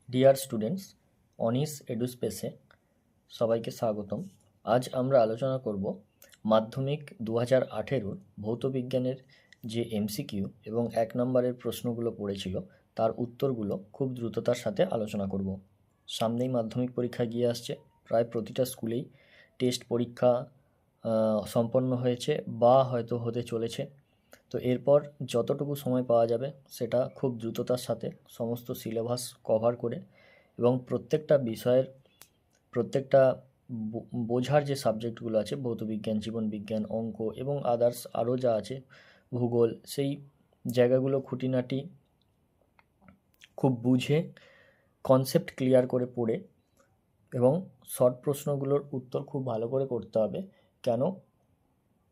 Dear students, Anis এডুস্পেসে সবাইকে স্বাগতম। আজ আমরা আলোচনা করব মাধ্যমিক 2018 ভৌতবিজ্ঞানের যে এমসিকিউ এবং 1 নম্বরের প্রশ্নগুলো পড়েছিল তার উত্তরগুলো খুব দ্রুততার সাথে আলোচনা করব। সামনেই মাধ্যমিক পরীক্ষা গিয়ে আসছে, প্রায় প্রতিটা স্কুলেই টেস্ট পরীক্ষা সম্পন্ন হয়েছে বা হয়তো হতে চলেছে। তো এরপর যতটুকু সময় পাওয়া যাবে সেটা খুব দ্রুততার সাথে সমস্ত সিলেবাস কভার করে এবং প্রত্যেকটা বিষয়ের প্রত্যেকটা বোঝার যে সাবজেক্টগুলো আছে, ভৌতবিজ্ঞান, জীবনবিজ্ঞান, অঙ্ক এবং আদার্স আরও যা আছে, ভূগোল, সেই জায়গাগুলো খুঁটিনাটি খুব বুঝে কনসেপ্ট ক্লিয়ার করে পড়ে এবং শর্ট প্রশ্নগুলোর উত্তর খুব ভালো করে করতে হবে। কেন?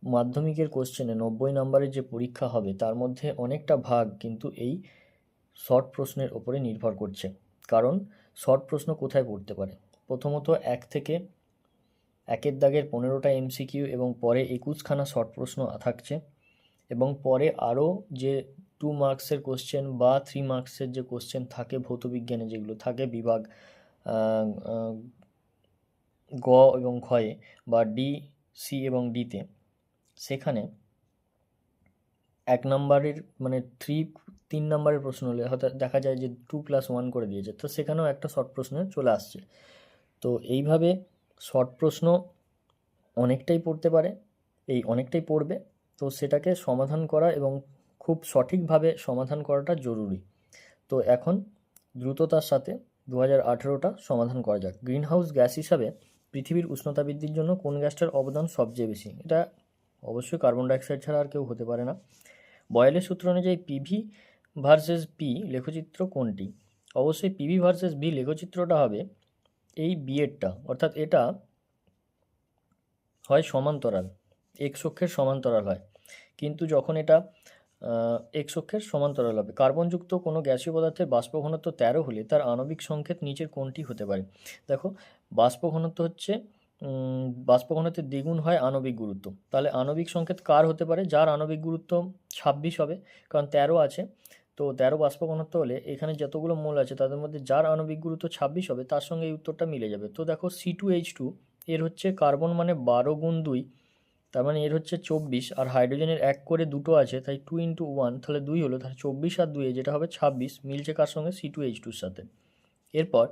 মাধ্যমিকের কোশ্চেনে 90 নম্বরের যে পরীক্ষা হবে তার মধ্যে অনেকটা ভাগ কিন্তু এই শর্ট প্রশ্নের ওপরে নির্ভর করছে। কারণ শর্ট প্রশ্ন কোথায় পড়তে পারে? প্রথমত 1 থেকে 1-এর দাগের 15টা এমসিকিউ এবং পরে 21খানা শর্ট প্রশ্ন থাকছে এবং পরে আরও যে 2 মার্কসের কোশ্চেন বা 3 মার্কসের যে কোশ্চেন থাকে ভৌতবিজ্ঞানে, যেগুলো থাকে বিভাগ গ এবং ক্ষয়ে বা ডি, সি এবং ডিতে, সেখানে 1 নম্বরের মানে 3 নম্বরের প্রশ্ন হলে হয়তো দেখা যায় যে 2+1 করে দিয়েছে, তো সেখানেও একটা শর্ট প্রশ্ন চলে আসছে। তো এইভাবে শর্ট প্রশ্ন অনেকটাই পড়তে পারে, অনেকটাই পড়বে। তো সেটাকে সমাধান করা এবং খুব সঠিকভাবে সমাধান করাটা জরুরি। তো এখন দ্রুততার সাথে 2018টা সমাধান করা যাক। গ্রিনহাউস গ্যাস হিসাবে পৃথিবীর উষ্ণতা বৃদ্ধির জন্য কোন গ্যাসটার অবদান সবচেয়ে বেশি? এটা অবশ্যই কার্বন ডাইঅক্সাইড ছাড়া আর কেউ হতে পারে না। বয়েলের সূত্র অনুযায়ী পিভি ভার্সেস পি লেখচিত্র কোনটি? অবশ্যই পিভি ভার্সেস বি লেখচিত্রটা হবে এই বিয়েরটা, অর্থাৎ এটা হয় সমান্তরাল, এক্স অক্ষের সমান্তরাল হয়, কিন্তু যখন এটা এক্স অক্ষের সমান্তরাল হবে। কার্বনযুক্ত কোনো গ্যাসীয় পদার্থের বাষ্প ঘনত্ব 13 হলে তার আণবিক সংকেত নিচের কোনটি হতে পারে? দেখো, বাষ্প ঘনত্ব হচ্ছে বাষ্প ঘনত্বের দ্বিগুণ হয় আণবিক গুরুত্ব, তাহলে আণবিক সংকেত কার হতে পারে? যার আণবিক গুরুত্ব 26 হবে, কারণ 13 আছে। তো 13 বাষ্প ঘনত্ব হলে এখানে যতগুলো মোল আছে তাদের মধ্যে যার আণবিক গুরুত্ব 26 হবে তার সঙ্গে এই উত্তরটা মিলে যাবে। তো দেখো C2H2 এর হচ্ছে কার্বন মানে 12 গুণ 2, তার মানে এর হচ্ছে 24, আর হাইড্রোজেনের 1 করে দুটো আছে, তাই 2 × 1 তাহলে 2 হলো, তাহলে 24 আর 2 যেটা হবে 26, মিলছে কার সঙ্গে? C2H2-র সাথে। এরপর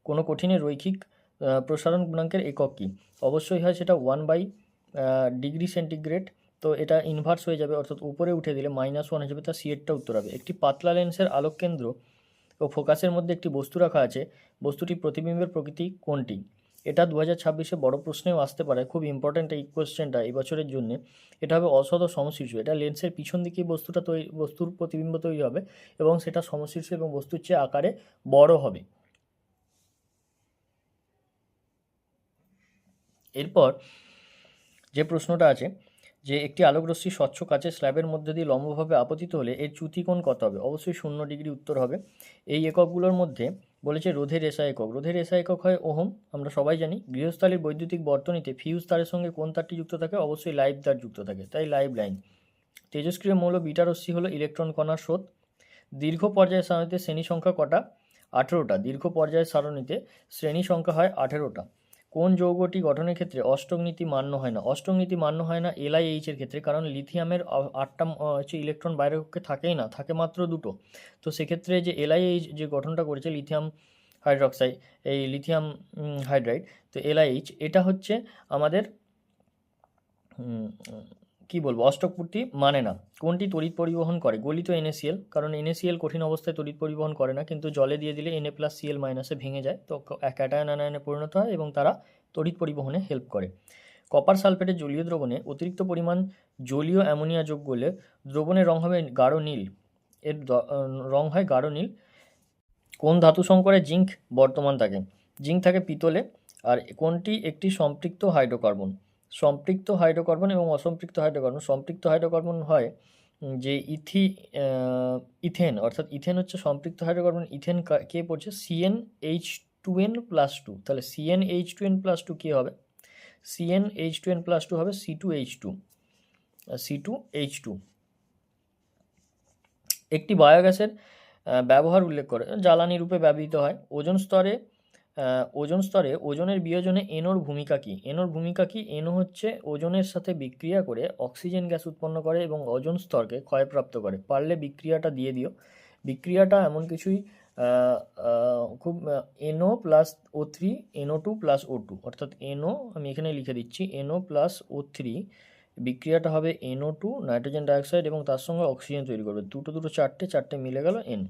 কোনো কঠিনের রৈখিক প্রসারণ গুণাঙ্কের একক কী? অবশ্যই হয় সেটা 1/ডিগ্রি সেন্টিগ্রেড। তো এটা ইনভার্স হয়ে যাবে, অর্থাৎ উপরে উঠে দিলে -1 হয়ে যাবে, তার সিএরটা উত্তর হবে। একটি পাতলা লেন্সের আলোক কেন্দ্র ও ফোকাসের মধ্যে একটি বস্তু রাখা আছে, বস্তুটির প্রতিবিম্বের প্রকৃতি কোনটি? এটা 2026-এ বড় প্রশ্নেও আসতে পারে, খুব ইম্পর্ট্যান্ট এই কোয়েশ্চেনটা এই বছরের জন্য। এটা হবে অসৎ ও সমশীর্ষ। এটা লেন্সের পিছন দিকেই বস্তুর প্রতিবিম্ব তৈরি হবে এবং সেটা সমশীর্ষ এবং বস্তুর চেয়ে আকারে বড় হবে। এরপর যে প্রশ্নটা আছে যে একটি আলোকরশ্মি স্বচ্ছ কাচের স্ল্যাবের মধ্যে দিয়ে লম্বভাবে আপতিত হলে এর চ্যুতিকোণ কত হবে? অবশ্যই 0 ডিগ্রি উত্তর হবে। এই এককগুলোর মধ্যে বলেছে রোধের এসআই একক। রোধের এসআই একক হয় ওহম, আমরা সবাই জানি। গৃহস্থালির বৈদ্যুতিক বর্তনীতে ফিউজ তারের সঙ্গে কোন তারটি যুক্ত থাকে? অবশ্যই লাইভ তার যুক্ত থাকে, তাই লাইভ লাইন। তেজস্ক্রিয় মৌল বিটা রশ্মি হলো ইলেকট্রন কণার স্রোত। দীর্ঘ পর্যায় সারণীতে শ্রেণী সংখ্যা কটা? 18টা। দীর্ঘ পর্যায় সারণীতে শ্রেণী সংখ্যা হয় 18টা। কোন যৌগটি গঠনের ক্ষেত্রে অষ্টক নীতি মান্য হয় না? অষ্টক নীতি মান্য হয় না LiH এর ক্ষেত্রে, কারণ লিথিয়ামের 8টা হচ্ছে ইলেকট্রন বাইরের কক্ষে থাকেই না, থাকে মাত্র 2টো। তো সেক্ষেত্রে যে LiH যে গঠনটা করেছে লিথিয়াম হাইড্রক্সাইড, এই লিথিয়াম হাইড্রাইড, তো LiH এটা হচ্ছে আমাদের কি বলবো, অষ্টকপূর্তি মানে না। কোনটি তড়িৎ পরিবহন করে? গলিত NaCl, কারণ NaCl কঠিন অবস্থায় তড়িৎ পরিবহন করে না, কিন্তু জলে দিয়ে দিলে Na+Cl- ভেঙে যায়, তো ক্যাটায়ন আনায়নে পরিণত হয় এবং তারা তড়িৎ পরিবহনে হেল্প করে। কপার সালফেটের জলীয় দ্রবণে অতিরিক্ত পরিমাণ জলীয় অ্যামোনিয়া যোগ করলে দ্রবণের রং হবে গাঢ় নীল। এর রং হয় গাঢ় নীল। কোন ধাতু সংকরে জিঙ্ক বর্তমান থাকে? জিঙ্ক থাকে পিতলে। আর কোনটি একটি সম্পৃক্ত হাইড্রোকার্বন? সম্পৃক্ত হাইড্রোকার্বন এবং অসম্পৃক্ত হাইড্রোকার্বন। সম্পৃক্ত হাইড্রোকার্বন হয় যে ইথেন, অর্থাৎ ইথেন হচ্ছে সম্পৃক্ত হাইড্রোকার্বন। ইথেন কে পড়ছে? CnH2n+2, তাহলে CnH2n+2 কে হবে? CnH2n+2 হবে C2H2। একটি বায়োগ্যাসের ব্যবহার উল্লেখ করে, জ্বালানি রূপে ব্যবহৃত হয়। ওজন স্তরে ওজনের বিয়োজনে এনোর ভূমিকা কী? এনোর ভূমিকা কী? এনো হচ্ছে ওজনের সাথে বিক্রিয়া করে অক্সিজেন গ্যাস উৎপন্ন করে এবং ওজোন স্তরকে ক্ষয়প্রাপ্ত করে। পারলে বিক্রিয়াটা দিয়ে দিও। বিক্রিয়াটা এমন কিছুই, খুব, NO plus O3, NO2 plus O2, অর্থাৎ এনও, আমি এখানে লিখে দিচ্ছি, এনও প্লাস O3, বিক্রিয়াটা হবে NO2, নাইট্রোজেন ডাইঅক্সাইড, এবং তার সঙ্গে অক্সিজেন তৈরি করবে। দুটো দুটো চারটে মিলে গেল N।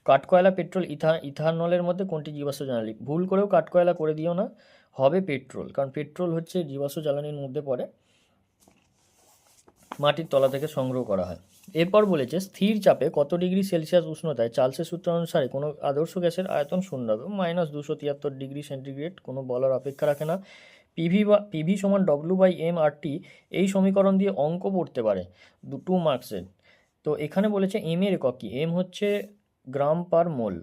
কাঠকয়লা, পেট্রোল, ইথানলের মধ্যে কোনটি জীবাশ্ম জ্বালানি? ভুল করেও কাঠকয়লা করে দিও না, হবে পেট্রোল, কারণ পেট্রোল হচ্ছে জীবাশ্ম জ্বালানির মধ্যে পড়ে, মাটির তলা থেকে সংগ্রহ করা হয়। এরপর বলেছে স্থির চাপে কত ডিগ্রি সেলসিয়াস উষ্ণতায় চার্লসের সূত্র অনুসারে কোনো আদর্শ গ্যাসের আয়তন শূন্য হবে? -273 ডিগ্রি সেন্টিগ্রেড, কোনো বলার অপেক্ষা রাখে না। পিভি সমান W/m/RT, এই সমীকরণ দিয়ে অঙ্ক পড়তে পারে 2 মার্কসের। তো এখানে বলেছে এম এর একক কি? এম হচ্ছে গ্রাম পার মোল,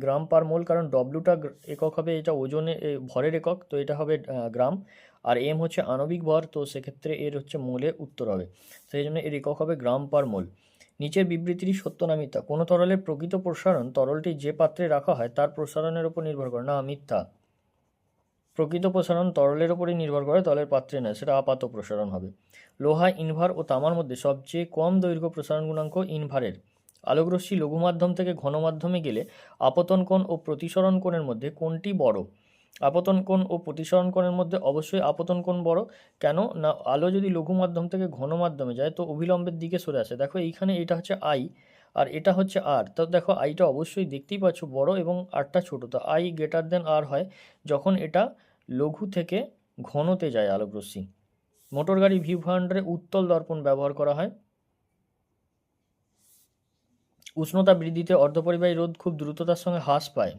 গ্রাম পার মোল, কারণ ডব্লুটা একক হবে, এটা ওজনে ভরের একক, তো এটা হবে গ্রাম, আর এম হচ্ছে আণবিক ভর, তো সেক্ষেত্রে এর হচ্ছে মোলে উত্তর হবে, সেই জন্য এর একক হবে গ্রাম পার মোল। নিচের বিবৃতিটি সত্য না মিথ্যা? কোনো তরলের প্রকৃত প্রসারণ তরলটি যে পাত্রে রাখা হয় তার প্রসারণের উপর নির্ভর করে না। মিথ্যা। প্রকৃত প্রসারণ তরলের উপরই নির্ভর করে, তরলের পাত্রে নয়, সেটা আপাত প্রসারণ হবে। লোহা, ইনভার ও তামার মধ্যে সবচেয়ে কম দৈর্ঘ্য প্রসারণ গুণাঙ্ক ইনভারের। আলোকরশ্মি লঘু মাধ্যম থেকে ঘন মাধ্যমে গেলে আপতন কোণ ও প্রতিসরণ কোণের মধ্যে কোনটি বড়? আপতন কোণ ও প্রতিসরণ কোণের মধ্যে অবশ্যই আপতন কোণ বড়। কেন না? আলো যদি লঘু মাধ্যম থেকে ঘন মাধ্যমে যায় তো অভিলম্বের দিকে সরে আসে। দেখো এইখানে এটা হচ্ছে আই আর এটা হচ্ছে আর, তো দেখো আইটা অবশ্যই দেখতেই পাচ্ছ বড় এবং আরটা ছোট, তো আই গ্রেটার দেন আর হয় যখন এটা লঘু থেকে ঘনতে যায় আলোকরশ্মি। মোটর গাড়ি ভিউ ফান্ডারে উত্তল দর্পণ ব্যবহার করা হয়। উষ্ণতা বৃদ্ধিতে অর্ধপরিবাহী রোধ খুব দ্রুততার সঙ্গে হ্রাস পায়,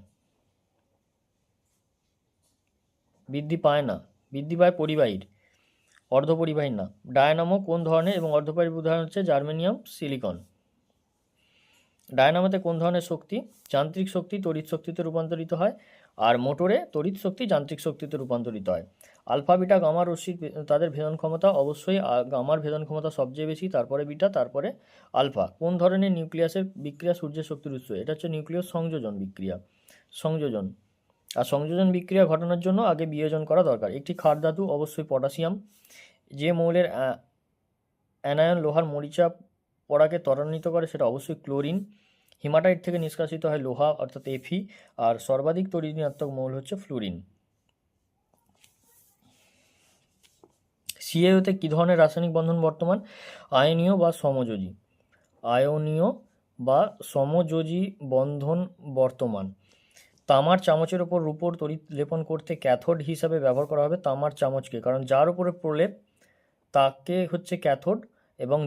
বৃদ্ধি পায় না, বৃদ্ধি পায় পরিবাহীর, অর্ধপরিবাহীর না। ডায়নামো কোন ধরনের এবং অর্ধপরিবাহীর উদাহরণ হচ্ছে জার্মেনিয়াম, সিলিকন। ডায়নামোতে কোন ধরনের শক্তি? যান্ত্রিক শক্তি তড়িৎ শক্তিতে রূপান্তরিত হয়, আর মোটরে তড়িৎ শক্তি যান্ত্রিক শক্তিতে রূপান্তরিত হয়। আলফা, বিটা, গামা রশ্মির তাদের ভেদন ক্ষমতা, অবশ্যই গামার ভেদন ক্ষমতা সবচেয়ে বেশি, তারপরে বিটা, তারপরে আলফা। কোন ধরনের নিউক্লিয়াসের বিক্রিয়া সূর্যের শক্তির উৎস? এটা হচ্ছে নিউক্লিয়াস সংযোজন বিক্রিয়া, সংযোজন। আর সংযোজন বিক্রিয়া ঘটানোর জন্য আগে বিয়োজন করা দরকার। একটি ক্ষার ধাতু, অবশ্যই পটাশিয়াম। যে মৌলের অ্যানায়ন লোহার মরিচা পড়াকে ত্বরান্বিত করে সেটা অবশ্যই ক্লোরিন। হিমাটাইট থেকে নিষ্কাশিত হয় লোহা, অর্থাৎ Fe, আর সর্বাধিক তড়িৎ ঋণাত্মক মৌল হচ্ছে ফ্লুরিন। CaO-তে কী ধরনের রাসায়নিক বন্ধন বর্তমান? আয়নীয় বা সমযোজী, আয়নীয় বা সমযোজী বন্ধন বর্তমান। তামার চামচের ওপর রূপোর তড়িৎ লেপন করতে ক্যাথোড হিসাবে ব্যবহার করা হবে তামার চামচকে, কারণ যার উপরে প্রলেপ তাকে হচ্ছে ক্যাথোড, এবং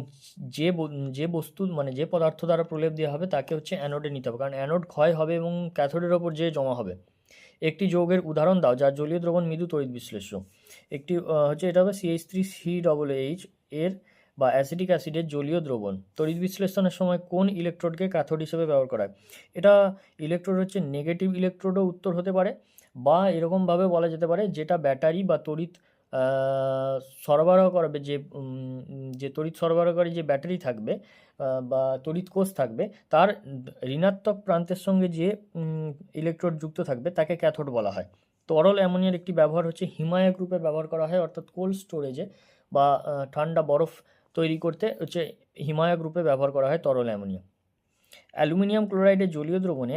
যে বস্তু মানে যে পদার্থ দ্বারা প্রলেপ দেওয়া হবে তাকে হচ্ছে অ্যানোডে নিতে হবে, কারণ অ্যানোড ক্ষয় হবে এবং ক্যাথোডের ওপর যে জমা হবে। একটি যৌগের উদাহরণ দাও যার জলীয় দ্রবণ মৃদু তড়িৎ বিশ্লেষ্য। একটি হচ্ছে এটা হবে CH3COOH এর বা অ্যাসিটিক অ্যাসিডের জলীয় দ্রবণ তড়িৎ বিশ্লেষণের সময় কোন ইলেকট্রোডকে ক্যাথোড হিসেবে ব্যবহার করা হয়? এটা ইলেকট্রোড হচ্ছে নেগেটিভ ইলেকট্রোডও উত্তর হতে পারে, বা এরকমভাবে বলা যেতে পারে যেটা ব্যাটারি বা তড়িৎ সরবরাহ করবে, যে তড়িৎ সরবরাহকারী যে ব্যাটারি থাকবে বা তড়িৎ কোষ থাকবে তার ঋণাত্মক প্রান্তের সঙ্গে যে ইলেকট্রোড যুক্ত থাকবে তাকে ক্যাথোড বলা হয়। তরল অ্যামোনিয়ার একটি ব্যবহার হচ্ছে হিমায়ক রূপে ব্যবহার করা হয়, অর্থাৎ কোল্ড স্টোরেজে বা ঠান্ডা বরফ তৈরি করতে হচ্ছে হিমায়ক রূপে ব্যবহার করা হয় তরল অ্যামোনিয়া। অ্যালুমিনিয়াম ক্লোরাইডের জলীয় দ্রবণে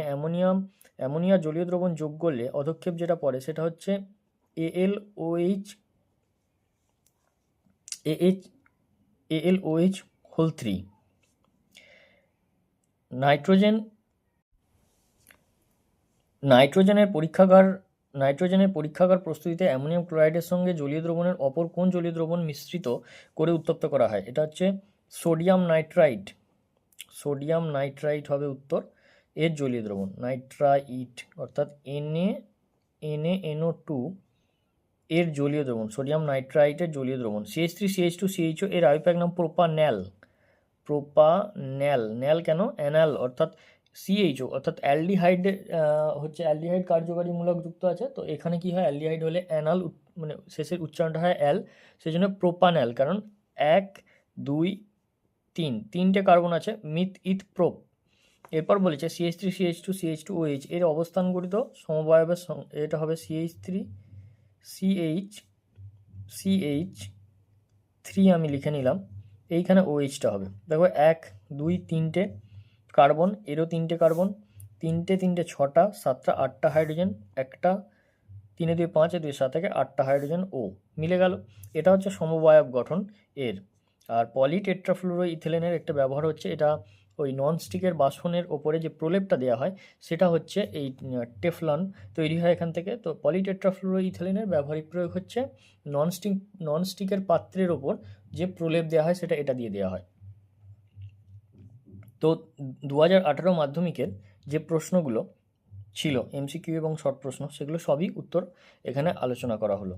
অ্যামোনিয়া জলীয় দ্রবণ যোগ করলে অধক্ষেপ যেটা পড়ে সেটা হচ্ছে AlOH হোল 3। নাইট্রোজেনের পরীক্ষাগার প্রস্তুতিতে অ্যামোনিয়াম ক্লোরাইডের সঙ্গে জলীয় দ্রবণের অপর কোন জলীয় দ্রবণ মিশ্রিত করে উত্তপ্ত করা হয়? এটা হচ্ছে সোডিয়াম নাইট্রাইট। সোডিয়াম নাইট্রাইট হবে উত্তর, এর জলীয় দ্রবণ নাইট্রাইট, অর্থাৎ NaNO2 এর জলীয় দ্রবণ, সোডিয়াম নাইট্রাইটের জলীয় দ্রবণ। CH3CH2CHO এর আয়ুপাক নাম প্রোপান্যাল। ন্যাল কেন? অ্যানাল, অর্থাৎ CHO অর্থাৎ অ্যালডিহাইড হচ্ছে অ্যালডিহাইড কার্যকারীমূলক যুক্ত আছে, তো এখানে কি হয় অ্যালডিহাইড হলে অ্যানাল, মানে শেষের উচ্চারণটা হয় অ্যাল, সেই জন্য প্রোপান্যাল, কারণ 1 2 3 তিনটে কার্বন আছে, মিথ ইথ প্রোপ, এরপর বলেছে CH3 CH2 CH2 OH এর অবস্থানগঠিত সমবায়বের এটা হবে CH3 CH3 আমি লিখে নিলাম, এইখানে OHটা হবে। দেখো 1 2 3টে কার্বন, এরও 3টে কার্বন, 3টে 3টে 6টা 7টা 8টা হাইড্রোজেন, একটা 3 2 5 2 7 থেকে 8টা হাইড্রোজেন ও মিলে গেল। এটা হচ্ছে সমবায়ব গঠন এর। আর পলিটেট্রাফ্লুরো ইথিলিনের একটা ব্যবহার হচ্ছে, এটা ওই ননস্টিকের বাসনের ওপরে যে প্রলেপটা দেওয়া হয় সেটা হচ্ছে এই টেফলন তৈরি হয় এখান থেকে। তো পলিটেট্রাফ্লুরো ইথিলিনের ব্যবহারিক প্রয়োগ হচ্ছে ননস্টিকের পাত্রের ওপর যে প্রলেপ দেওয়া হয় সেটা এটা দিয়ে দেওয়া হয়। তো 2018 মাধ্যমিকের যে প্রশ্নগুলো ছিল MCQ এবং শর্ট প্রশ্ন, সেগুলো সবই উত্তর এখানে আলোচনা করা হলো।